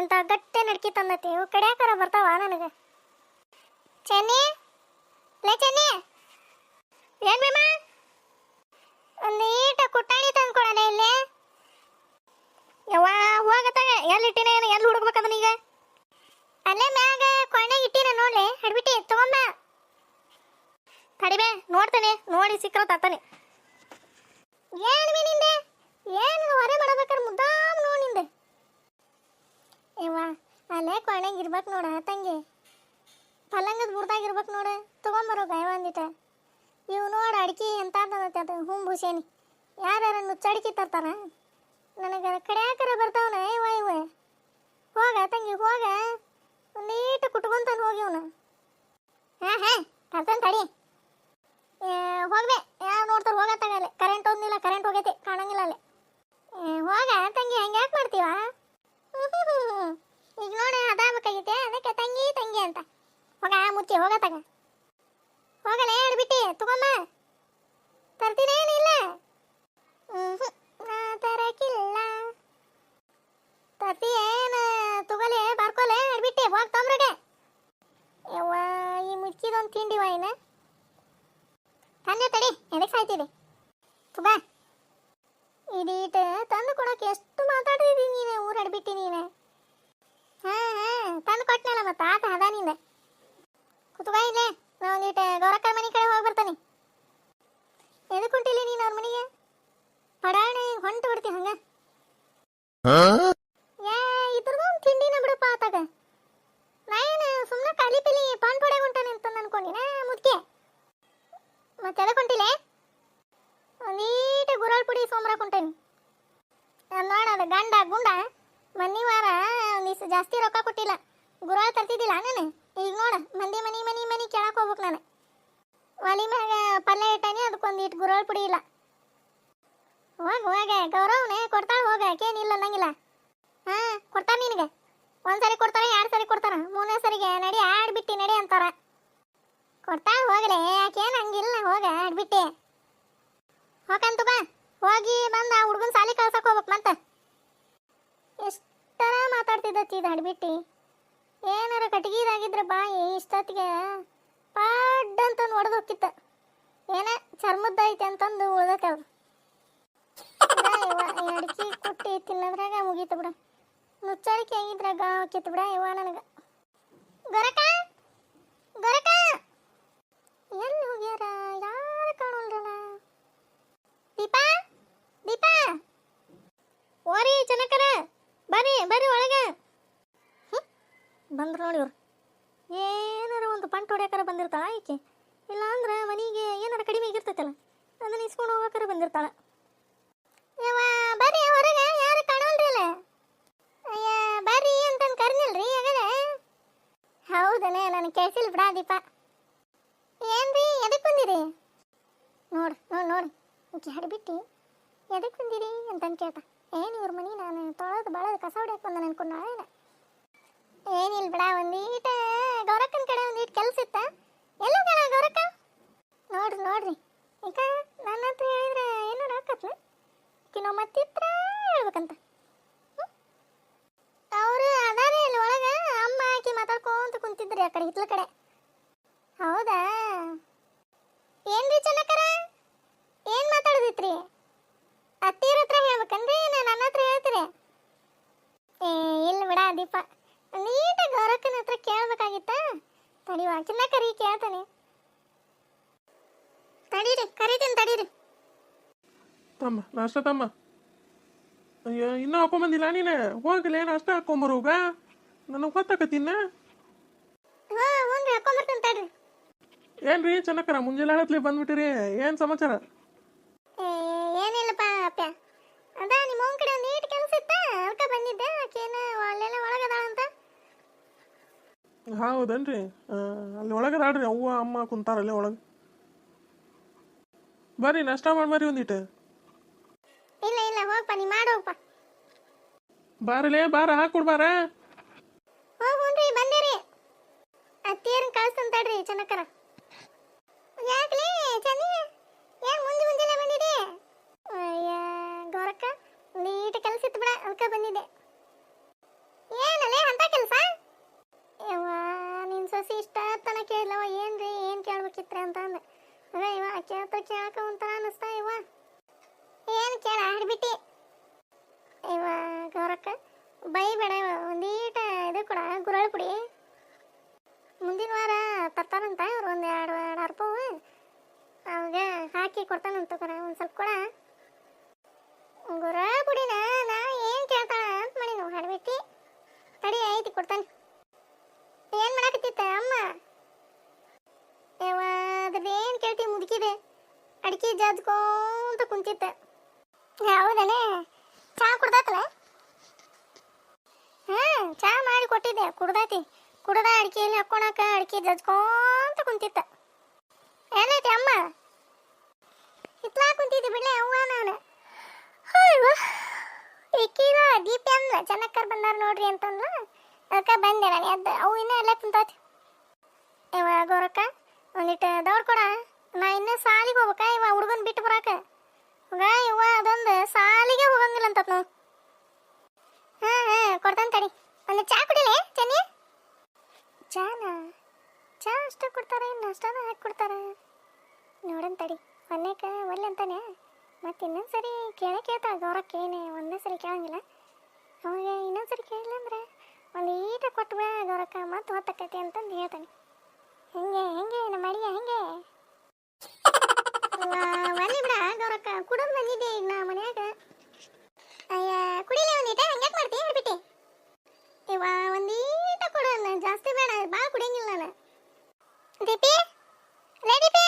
ಇಂಥ ಗಟ್ಟೆ ನಡ್ಕಿ ತಂದತಿ ಇವು ಕಡ್ಯಾಕರ ಬರ್ತಾವ ನನಗೆ. ಚೆನ್ನಿ ಲೇ ಚೆನ್ನಿ, ಏನ್ ಬೇಮ ಒಂದು ಈಟ ಕುಟ್ಟಾಣಿ ತಂದು ಕೊಡೋಣ ಇಲ್ಲಿ. ಯವ್ವ ಹೋಗತ್ತಾಗ ಎಲ್ಲಿ ಇಟ್ಟಿನ ಏನು ಎಲ್ಲಿ ಹುಡುಕ್ಬೇಕಂದ ಈಗ? ಅಲ್ಲೇ ಮ್ಯಾಗ ಕೊಂಡಾಗ ಇಟ್ಟಿನ ನೋಡ್ಲಿ, ಹಡ್ಬಿಟ್ಟಿ ತಗೊಂಬ. ತಡಿಬೇ ನೋಡ್ತೇನೆ, ನೋಡಿ ಸಿಕ್ಕರ ತರ್ತಾನೆ. ಏನು ಬಿ ನಿಂದೆ ಏನು ಹೊರೆ ಮಾಡಬೇಕಾರೆ ಮುದ್ದಾಮ್ ನೋಡಿ ನಿಂದೆ. ಯವ್ವ ಅಲ್ಲೇ ಕೊಂಡಾಗ ಇರ್ಬೇಕು ನೋಡ ತಂಗಿ, ಪಲ್ಲಂಗದ ಬುಡ್ದಾಗ ಇರ್ಬೇಕು ನೋಡ, ತಗೊಂಬರೋ ಗಾಯ ಒಂದಿಟ. ಇವು ನೋಡು ಅಡಿಕೆ ಎಂತ ತಂದತಿ ಅದು ಹುಂಬುಸೇನಿ, ಯಾರು ನುಚ್ಚಡಿಕೆ ತರ್ತಾರ ನನಗೆ ಕಡ್ಯಾಕರ ಬರ್ತಾವನ. ಇವ ಇವ ಹೋಗ ತಂಗಿ ಹೋಗ, ನೀಟ ಕುಟ್ಕೊಂತಾನೆ ಹೋಗಿ ಅವನು. ಹಾಂ ತರ್ತಾನೆ ತಡಿ, ಹೋಗ್ಬೇ ಯಾವ ನೋಡ್ತಾರೆ ಹೋಗತ್ತಾಗಲ್ಲ. ಕರೆಂಟ್ ಒಂದಿಲ್ಲ, ಕರೆಂಟ್ ಹೋಗೈತಿ ಕಾಣಂಗಿಲ್ಲ ಅಲ್ಲಿ. ಹೋಗ ತಂಗಿ ಹಂಗೆ ಯಾಕೆ ಮಾಡ್ತೀವ? ಈಗ ನೋಡಿ ಅದಾಗಬೇಕಾಗೈತೆ, ಅದಕ್ಕೆ ತಂಗಿ ತಂಗಿ ಅಂತ. ಹೋಗ ಮುಚ್ಚಿ ಹೋಗತ್ತಾಗ, ಹೋಗಲೇ ಹೇಳ್ಬಿಟ್ಟಿ ತಗೊಂಬ. ತರ್ತೀನೇನಿಲ್ಲ? ನಾ ತರಕಿಲ್ಲ. ತರ್ತಿ ಏನು ತಗೊಲೆ ಬರ್ಕೊಲೆ ಹೇಳ್ಬಿಟ್ಟಿ ಹೋಗಿ ತೊಂಬ್ರಗೆ. ಯವ್ವ ಈ ಮುಚ್ಚಿದೊಂದು ತಿಂಡಿವ ಏನು ತಂದೆ ತಡಿ, ಎದಕ್ಕೆ ಸಾಯ್ತೀರಿ? ತುಬಾ ಇದೀಟ ತಂದು ಕೊಡೋಕೆ ಎಷ್ಟು ಮಾತಾಡ್ತಿದ್ದೀನಿ ನೀನು, ಊರು ಅಡ್ಬಿಟ್ಟಿ ನೀನು. ಹಾಂ ತಂದು ಕೊಟ್ಟನಲ್ಲ ಮತ್ತೆ ಆತ ಅದ ನಿಂದ. ಕುತ್ಬಾ ಇಲ್ಲೇ, ನಾ ಒಂದೀಟ ಗೌರಕ್ಕರ ಮನೆ ಕಡೆ ಹೋಗಿ ಬರ್ತಾನೆ. ಎದಕ್ಕೆ ಹೊಂಟಿಲ್ಲ ನೀನು ಅವ್ರ ಮನೆಗೆ? ಪಡಾಣೆ ಹೊಂಟು ಬಿಡ್ತಿ ಹಂಗ. ಇದ್ರದೊಂದು ತಿಂಡಿನ ಬಿಡಪ್ಪ ಆತಾಗ. ನಾ ಏನು ಸುಮ್ಮನೆ ಕಾಲಿ ಪಿಲಿ ಪಾನ್ ಪೊಡೆ ಹೊಂಟಾನೆ ಅಂತ ಅನ್ಕೊಂಡಿನ ಮುದ್ಕೆ. ಮತ್ತೆ ಎದಕ್ಕೆ ಹೊಂಟಿಲೆ? ಒಂದೀಟ ಗುರಾಳ್ ಪುಡಿ ಸೋಮರಾಕ್ ಹೊಂಟೇನಿ. ನೋಡ ಅದು ಗಂಡ ಗುಂಡ ಮನಿ ವಾರ ಒಂದಿಷ್ಟು ಜಾಸ್ತಿ ರೊಕ್ಕ ಕೊಟ್ಟಿಲ್ಲ, ಗುರಾಳ್ ತರ್ತಿದ್ದಿಲ್ಲ ನಾನು. ಈಗ ನೋಡ ಮಂದಿ ಮನಿ ಮನಿ ಮನಿ ಕೇಳಕ್ಕೆ ಹೋಗ್ಬೇಕು ನಾನು. ಒಲಿ ಮ್ಯಾಗ ಪಲ್ಯ ಇಟ್ಟಾನಿ, ಅದಕ್ಕೊಂದಿಟ್ಟು ಗುರಾಳ್ ಪುಡಿ ಇಲ್ಲ. ಹೋಗ ಗೌರವನೇ ಕೊಡ್ತಾಳ, ಹೋಗ ಆಕೇನಿಲ್ಲ ಅನ್ನಂಗಿಲ್ಲ. ಹಾಂ ಕೊಡ್ತಾರ ನಿನಗೆ, ಒಂದ್ಸರಿ ಕೊಡ್ತಾರ, 2 ಸರಿ ಕೊಡ್ತಾರ, 3ನೇ ಸರಿಗೆ ನಡಿ ಆಡ್ಬಿಟ್ಟಿ ನಡಿ ಅಂತಾರ. ಕೊಡ್ತಾಳ ಹೋಗಲೇ, ಯಾಕೇನು ಹಂಗಿಲ್ಲ, ಹೋಗ ಆಡ್ಬಿಟ್ಟಿ ಹೋಗಂತು ಬಾ. ಹೋಗಿ ಬಂದ ಹುಡುಗನ ಸಾಲಿ ಕಳ್ಸಕ್ಕೆ ಹೋಗ್ಬೇಕು ಮತ್ತೆ. ಎಷ್ಟರ ಮಾತಾಡ್ತಿದ್ದತಿ ಇದು ಆಡ್ಬಿಟ್ಟಿ. ಏನಾರ ಕಟ್ಗಿದಾಗಿದ್ರೆ ಬಾಯಿ ಇಷ್ಟೊತ್ತಿಗೆ ಪಾಡ್ ಅಂತಂದು ಒಡೆದು ಹೋಗಿತ್ತ. ಏನ ಚರ್ಮದ್ದೈತೆ ಅಂತಂದು ಉಳ್ದಕ್ಕದು. ಅಡಿಕೆ ಕೊಟ್ಟಿ ತಿನ್ನೋದ್ರಾಗ ಮುಗೀತು ಬಿಡ, ನುಚ್ಚಡಿಕೆ ಆಗಿದ್ರಾಗ ಹಾಕಿತ್ತು ಬಿಡ. ಇವ ನನಗೆ ಗೊರಕ ಗೊರಕ ಎಲ್ಲಿ ಹೋಗ್ಯಾರ, ಯಾರು ಕಾಣೋಲ್ರಲ್ಲ. ದೀಪಾ ದೀಪಾ ಓರಿ ಜನಕರ ಬರ್ರಿ ಬರ್ರಿ ಒಳಗೆ. ಬಂದ್ರು ನೋಡಿ ಇವ್ರು. ಏನಾರ ಒಂದು ಪಂಟ್ ಹೊಡ್ಯಾಕರ ಬಂದಿರ್ತಾಳ ಈಕೆ, ಇಲ್ಲ ಅಂದ್ರೆ ಮನೆಗೆ ಏನಾರ ಕಡಿಮೆ ಆಗಿರ್ತೈತಲ್ಲ ಅದನ್ನ ಇಸ್ಕೊಂಡು ಹೋಗಾಕರ ಬಂದಿರ್ತಾಳ. ಯವ್ವ ಬರ್ರಿ ಹೊರಗೆ, ಯಾರು ಕಾಣೋಲ್ರಲ್ಲ. ಅಯ್ಯ ಬರ್ರಿ ಅಂತಂದು ಕರ್ನಿಲ್ರಿ ಆಗದೆ. ಹೌದನೇ ನನಗೆ ಕೇಳಿಸಿಲ್ಲ ಬಿಡ ದೀಪ. ಏನ್ರಿ ಎದಕ್ಕೆ ಬಂದಿರಿ? ನೋಡು ನೋಡಿ ನೋಡಿ ಈಕೆ ಹಡ್ಬಿಟ್ಟು ಎದಕ್ಕೆ ಬಂದಿರಿ ಅಂತಂದು ಕೇಳ್ತಾ. ಏನು ಇವ್ರ ಮನೆ ನಾನು ತೊಳೆದು ಬಳದು ಕಸ ಹೊಡ್ಯಕ್ಕೆ ಬಂದ ಅನ್ಕೊಂಡ. ಏನಿಲ್ಲ ಬಿಡ, ಒಂದೀಟ ಗೌರಕ್ಕನ ಕಡೆ ಒಂದೀಟ ಕೆಲಸ ಇತ್ತ. ಎಲ್ಲೋ ಕಣ ಗೌರಕ್ಕ? ನೋಡ್ರಿ ಈಗ ನನ್ನ ಹತ್ರ ಹೇಳಿದ್ರೆ ಏನಾರು ಹಾಕತ್ನ ಕಿನೋ ಮತ್ತಿತ್ರ ಹೇಳ್ಬೇಕಂತ. ಅವರು ಅದಾರೆ ಇಲ್ಲಿ ಒಳಗೆ, ಅಮ್ಮ ಹಾಕಿ ಮಾತಾಡ್ಕೊಂತ ಕುಂತಿದ್ರಿ ಆ ಕಡೆ ಹಿತ್ಲ ಕಡೆ. ಹೌದಾ ಏನ್ರಿ ಚೆನ್ನಕರ, ಏನು ಮಾತಾಡೋದಿತ್ರಿ? ಅತ್ತೀರ ಹತ್ರ ಹೇಳ್ಬೇಕನ್ರಿ ನಾನು ನನ್ನ ಹತ್ರ ಹೇಳ್ತೀರಿ? ಇಲ್ಲ ಬಿಡ ದೀಪ, ನೀಟಾಗಿ ಗೌರಕ್ಕನ ಹತ್ರ ಕೇಳ್ಬೇಕಾಗಿತ್ತ. ತಡಿವಾ ಚೆನ್ನಕರಿ ಕೇಳ್ತಾನೆ, ತಡೀರಿ ಕರಿತೀನಿ ತಡೀರಿ. ತಮ್ಮ ನಾಷ್ಟ ತಮ್ಮ. ಅಯ್ಯೋ ಇನ್ನೂ ಹಾಕೊಂಬಂದಿಲ್ಲ ನೀನು, ಹೋಗಲೇ ನಾಷ್ಟ ಹಾಕೊಂಬರೋಗ, ನನಗೆ ಹೊತ್ತಾಕತ್ತಿನ. ಹಾಂ ಹ್ಞೂ ರೀ ಹಾಕೊಂಬರ್ತೀನಿ ತಡ್ರಿ. ಏನ್ರಿ ಚೆನ್ನಕರ ಮುಂಜಾನೆ ಹೇಳತ್ಲಿ ಬಂದ್ಬಿಟ್ಟಿರಿ, ಏನು ಸಮಾಚಾರ? ಏನಿಲ್ಲಪ್ಪ ಅಪ್ಪ, ಅದ ನಿಮ್ಮ ಅವ್ನ ಕಡೆ ಒಂದು ನೀಟ್ ಕೆಲಸ ಇತ್ತ, ಅದಕ್ಕೆ ಬಂದಿದ್ದೆ. ಆಕೇನು ಅಲ್ಲೆಲ್ಲ ಒಳಗದಾಳಂತ. ಹೌದನ್ರಿ, ಅಲ್ಲಿ ಒಳಗದಾಡ್ರಿ, ಅವ್ವ ಅಮ್ಮ ಕುಂತಾರಲ್ಲೇ ಒಳಗೆ. ಬರ್ರಿ ನಾಷ್ಟ ಮಾಡಿ ಒಂದಿಟ್ಟು. ಇಲ್ಲ ಹೋಗಪ್ಪ, ನೀ ಮಾಡೋಗಪ್ಪ. ಬಾರಲೇ ಬಾರ ಹಾಕೊಡ್ಬಾರ. ಹ್ಞೂ ಬಂದಿರಿ. ಅತ್ತಿಯರ್ನ ಕಳಿಸ್ತಂತ ತಡ್ರಿ ಚೆನ್ನಕರ. ಯಾಕ್ಲೇ ಚೆನ್ನಿ, ಏನು ಮುಂಜಾನೆ ಬಂದಿದೆ? ಅಯ್ಯ ಗೌರಕ್ಕ ನೀಟ್ ಕೆಲಸ ಇತ್ತು ಬಿಡ, ಅದಕ್ಕೆ ಬಂದಿದ್ದೆ. ಏನಲ್ಲೇ ಅಂತ ಕೆಲಸ? ಯವ್ವ ನಿನ್ ಸೊಸಿ ಇಷ್ಟ ತನ ಕೇಳವ ಏನ್ರಿ ಏನ್ ಕೇಳ್ಬೇಕಿತ್ರಿ ಅಂತ ಅಂದೆ. ಇವ ಕೇಳಕ ಒಂಥರ ಅನಿಸ್ತಾ ಇವ. ಏನ್ ಕೇಳ ಹಾಡ್ಬಿಟ್ಟಿ ಇವ ಗೌರಕ್ಕ ಬೈಬೇಡ. ಇವ ಒಂದೀಟ ಇದು ಕೂಡ ಗುರಳ್ ಪುಡಿ ಮುಂದಿನ ವಾರ ತರ್ತಾರಂತ ಇವ್ರು ಒಂದು 2 ರೂಪಾಯಿ ಅವಾಗ ಹಾಕಿ ಕೊಡ್ತಾನಂತ ಕಣ. ಒಂದು ಸ್ವಲ್ಪ ಕೊಡ ಗುರಳ್ ಪುಡಿನ. ನಾ ಏನ್ ಕೇಳ್ತಾಳ ಅಂತ ಮಾಡಿ ನಾವು ಹಾಡ್ಬಿಟ್ಟಿ ತಡಿ ಐತಿ ಕೊಡ್ತಾನೆ. ಏನ್ ಮಾಡಾಕತ್ತಿತ್ತ ಅಮ್ಮ? ಯವ್ವ ಅದೇನ್ ಕೇಳ್ತಿ ಮುದುಕಿದೆ ಅಡಿಕೆ ಜಾಜ್ಕೊಂತ ಕುಂತಿತ್ತ. ಹೌದನೇ? ಚಾ ಕುಡ್ದಾತಲ್ಲ? ಚಾ ಮಾಡಿ ಕೊಟ್ಟಿದ್ದೆ ಕುಡ್ದಾತಿ. ಕುಡ್ದ ಅಡಿಕೆಯಲ್ಲಿ ಹಾಕೊಳಕ ಅಡಿಕೆ ಜಜ್ಕೊಂತ ಕುಂತಿತ್ತ. ಏನೈತಿ ಅಮ್ಮ? ಹಿತ್ಲಾ ಕುಂತಿದ್ದೆ ಬಿಡ್ಲೆ ಅವ್ವ ನಾನು. ಈಕೀಗ ದೀಪಿ ಅಂದ್ಲ ಚೆನ್ನಕ್ಕರ್ ಬಂದಾರ ನೋಡ್ರಿ ಅಂತಂದ್ಲ. ಅದಕ್ಕೆ ಬಂದೆ ನಾನು ಎದ್ದ. ಅವು ಇನ್ನೂ ಎಲ್ಲ ಕುಂತಾತಿ. ಇವ ಗೌರಕ್ಕ ಒಂದಿಟ್ಟು ದೌಡ್ ಕೊಡ. ನಾ ಇನ್ನೂ ಸಾಲಿಗೆ ಹೋಗ್ಬೇಕ ಇವ ಹುಡುಗನ್ ಬಿಟ್ಟು ಬರಾಕ. ಇವ ಅದೊಂದು ಸಾಲಿಗೆ ಹೋಗಂಗಿಲ್ಲ ಅಂತ ನಾವು. ಕೊಡ್ತಾನೆ ತಡಿ. ಒಂದು ಚಾ ಕುಡಿಲೆ ಚೆನ್ನಿ? ಚಾನಾ? ಚಾ ಅಷ್ಟ ಕೊಡ್ತಾರ ಇನ್ನು ಅಷ್ಟದ ಹಾಕಿ ಕೊಡ್ತಾರ ನೋಡನ್ ತಡಿ. ಒನ್ನೇಕ ಒಲ್ಲೆ ಅಂತಾನೆ. ಮತ್ತೆ ಇನ್ನೊಂದ್ಸರಿ ಕೇಳ್ತಾ ಗೌರಕ್ಕೆ ಏನೇ ಒಂದೇ ಸರಿ ಕೇಳಂಗಿಲ್ಲ. ಅವಾಗ ಇನ್ನೊಂದ್ಸರಿ ಕೇಳಿಲ್ಲ ಅಂದ್ರೆ ಒಂದು ಈಟ ಕೊಟ್ಟು ಬಾ ಗೌರಕ್ಕ ಮತ್ತೆ ಹೊತ್ತಕ್ಕೈತಿ ಅಂತಂದು ಹೇಳ್ತಾನೆ. ಹೆಂಗೆ ಹೆಂಗೆ ನಮ್ಮ ಅಡಿಗೆ ಹೆಂಗೆ? ಒಲ್ಲಿ ಬಿಡ ಗೌರಕ್ಕ ಕುಡಿದು ಬಂದಿದ್ದೆ ಈಗ ನಾ ಮನ್ಯಾಗ. ಅಯ್ಯ ಕುಡಿಲೆ ಒಂದೀಟ ಹಂಗ್ಯಾಕೆ ಮಾಡ್ತಿ ಹೇಳ್ಬಿಟ್ಟಿ. ಇವ ಒಂದೀಟ ಕೊಡು ಜಾಸ್ತಿ ಬೇಡ ಭಾಳ ಕುಡಿಯಂಗಿಲ್ಲ ನಾನು. ದೀಪಿ ಲೇ ದೀಪಿ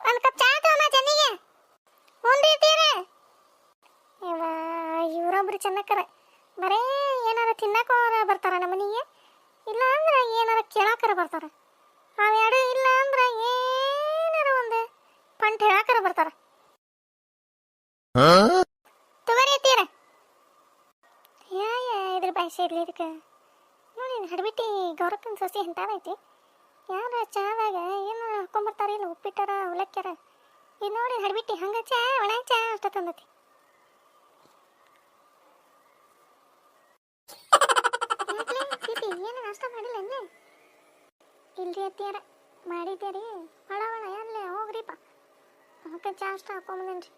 ಒಂದು ಕಪ್ ಚಾ ತಗೊಂಬ ಚೆನ್ನಿಗೆ. ಮುಂದಿರ್ತೀರ ಇವ ಇವರೊಬ್ರು ಚೆನ್ನಕ್ಕರ ಬರೇ ಏನಾರ ತಿನ್ನಕೋರ ಬರ್ತಾರ ನಮ್ಮ ಮನೆಗೆ. ಇಲ್ಲ ಅಂದ್ರೆ ಏನಾರ ಕೇಳಾಕರ ಬರ್ತಾರ. ಅವೆರಡು ಇಲ್ಲ ಅಂದ್ರೆ ಏನಾರ ಒಂದು ಪಂಟ್ ಹೇಳಾಕರ ಬರ್ತಾರ. ತಗೋರಿ ಎತ್ತೀರ ಇದ್ರ ಭಾಷೆ ಇರ್ಲಿ ಇದಕ್ಕೆ ನೋಡಿ. ಹಡ್ಬಿಟ್ಟಿ ಗೌರಕ್ಕನ ಸೊಸಿ ಎಂತಾದೈತಿ. ಯಾರ ಚಾದಾಗ ಏನಾರ ಹಾಕೊಂಬರ್ತಾರ ಇಲ್ಲ ಉಪ್ಪಿಟ್ಟಾರ ಅವಲಕ್ಕ್ಯಾರ. ಇದು ನೋಡಿ ಹಡ್ಬಿಟ್ಟಿ ಹಂಗ ಚಾ ಒಣ ಚಾ ಅಷ್ಟ ತಂದತಿ. ಏನು ನಾಷ್ಟ ಮಾಡಿಲ್ಲ ಅನ್ನೆ? ಇಲ್ರಿ ಅತ್ತಿಯಾರ ಮಾಡಿದ್ದೀರಿ ಒಳ ಎಲ್ಲೇ ಹೋಗ್ರಿಪ್ಪ. ಅವಕ್ಕೆ ಚಾ ಅಷ್ಟ ಹಾಕೊಂಬಂದೇನ್ರಿ.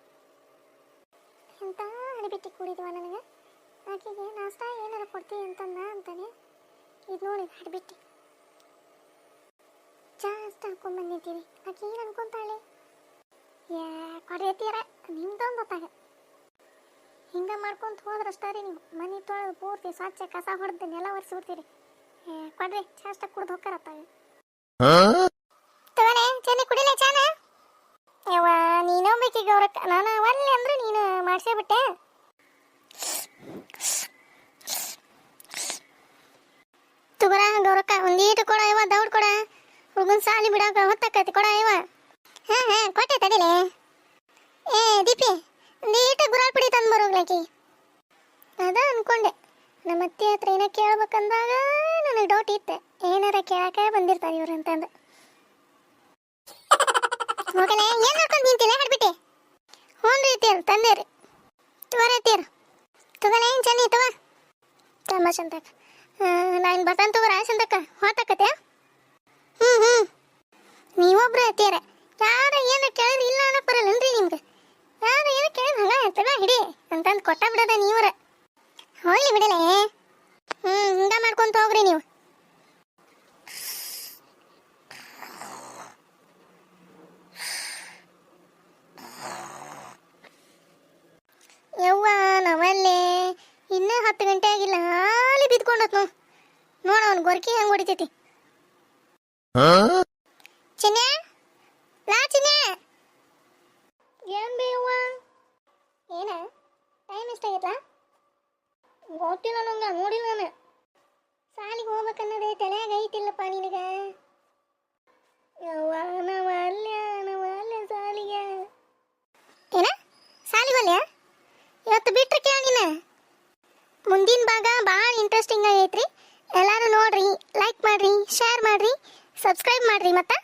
ಎಂತ ಹಡಿಬಿಟ್ಟಿ ಕೂಡಿದ್ವ ನನಗೆ. ಆಕೆಗೆ ನಾಷ್ಟ ಏನಾರ ಕೊಡ್ತೀವಿ ಅಂತಂದ ಅಂತಾನೆ. ಇದು ನೋಡಿ ಹಡಿಬಿಟ್ಟಿ ಚಾ ಅಷ್ಟ ಹಾಕೊಂಬಂದಿದ್ದೀರಿ. ಆಕೆ ಏನು ಅನ್ಕೊಂತಾಳೆ? ಕೊಡಿ ಅತ್ತಿಯಾರ ನಿಮ್ದೊಂದು ಗೊತ್ತಾಗ. ಹಿಂಗೆ ಮಾಡ್ಕೊಂತ ಹೋದ್ರಷ್ಟಾರಿ ನೀವು ಮನೆ ತೊಳೆದು ಪೂರ್ತಿ ಸ್ವಚ್ಛ ಕಸ ಹೊಡೆದು ನೆಲ ಒರೆಸ್ಬಿಡ್ತೀರಿ. ಕೊಡ್ರಿ ಚಾ ಅಷ್ಟ ಕುಡ್ದು ಹೋಗ್ತಾರತ್ತಾಗ. ತಗೋನೆ ಚೆನ್ನಿ ಕುಡಿಲೆ ಚಾನ. ಯವ್ವ ನೀನೊಬ್ಬಕಿ ಗೌರಕ್ಕ ನಾನು ಒಲ್ಲೆ ಅಂದ್ರೆ ನೀನು ಮಾಡಿಸೇಬಿಟ್ಟೆ. ತಗೋರ ಗೌರಕ್ಕ ಒಂದೀಟು ಕೊಡ ಇವ ದೌಡ್ ಕೊಡ. ಹುಡುಗನ್ ಸಾಲಿ ಬಿಡಾಕ ಹೊತ್ತಾಕತಿ ಕೊಡ ಇವ. ಕೊಟ್ಟೆ ತಡಿಲೆ. ದೀಪಿ ಒಂದೀಟು ಗುರಾಳ್ ಪುಡಿ ತಂದು ಬರೋಗ್ಲಾಕಿ. ಅದ ಅನ್ಕೊಂಡೆ ನಮ್ಮ ಅತ್ತೆ ಹತ್ರ ಏನೋ ಕೇಳ್ಬೇಕಂದಾಗ ನನಗೆ ಡೌಟ್ ಇತ್ತು. ಏನಾರ ಕೇಳಕ್ಕೆ ಬಂದಿರ್ತಾರೆ ಇವ್ರು ಅಂತಂದು. ಹೋಗಲೇ ಏನು ನೋಡ್ಕೊಂಡು ನಿಂತಿಲ್ಲ ಹಾಡ್ಬಿಟ್ಟೆ. ಹ್ಞೂ ರೀ ತಂದೆ ರೀ ತಗೋರ ತಗೋನೇ ಚೆನ್ನಿ ತಗೋ ತಮ್ಮ ಚಂದಕ್ಕ. ನಾನು ಬರ್ತಾನೆ ತಗೋರ ಚಂದಕ್ಕ ಹೊತ್ತಾಕತ್ತೆ. ನೀವೊಬ್ರು ಅತ್ತೀರ ಯಾರ ಏನು ಕೇಳಿದ್ರೆ ಇಲ್ಲ ಅನ್ನಕ್ಕೆ ಬರಲ್ಲನ್ರಿ ನಿಮ್ಗೆ. ಯಾರು ಏನು ಕೇಳಿದ್ರೆ ಹಂಗ ತಗ ಹಿಡಿ ಅಂತಂದು ಕೊಟ್ಟ ಬಿಡೋದ ನೀವ್ರ. ಹೋಗ್ಲಿ ಬಿಡಲೇ. ಹಿಂಗ ಮಾಡ್ಕೊಂತ ಹೋಗ್ರಿ ನೀವು. ಯವ್ವ ನಾವಲ್ಲೇ ಇನ್ನೂ 10 ಗಂಟೆ ಆಗಿಲ್ಲ ಹಾಲಿ ಬಿದ್ಕೊಂಡತ್ ನೋಡ ಅವ್ನು ಗೊರ್ಕಿ ಹೆಂಗೆ ಹೊಡಿತೈತಿ. ಚಿನ್ನೆ ಲಾ ಚಿನ್ನೆ. ಏನ್ ಬೇವ್ವ ಏನ ಟೈಮ್ ಎಷ್ಟಾಗೈತ್ಲ? ಗೊತ್ತಿಲ್ಲ ನಂಗೆ ನೋಡಿಲ್ಲ ನಾನು. ಸಾಲಿಗೆ ಹೋಗ್ಬೇಕನ್ನೋದೇ ತಲೆಯಾಗ ಐತಿಲ್ಲಪ್ಪ ನಿನಗ. ಯವ್ವ ನಾವು ಅಲ್ಲೇ ಸಾಲಿಗೆ. ಏನ ಸಾಲಿಗೆ ಅಲ್ಲೇ ಇವತ್ತು ಬಿಟ್ರೆ ಕೇಳಿನ. ಮುಂದಿನ ಭಾಗ ಭಾಳ ಇಂಟ್ರೆಸ್ಟಿಂಗ್ ಆಗೈತ್ರಿ. ಎಲ್ಲರೂ ನೋಡ್ರಿ, ಲೈಕ್ ಮಾಡ್ರಿ, ಶೇರ್ ಮಾಡ್ರಿ, ಸಬ್ಸ್ಕ್ರೈಬ್ ಮಾಡ್ರಿ. ಮತ್ತೆ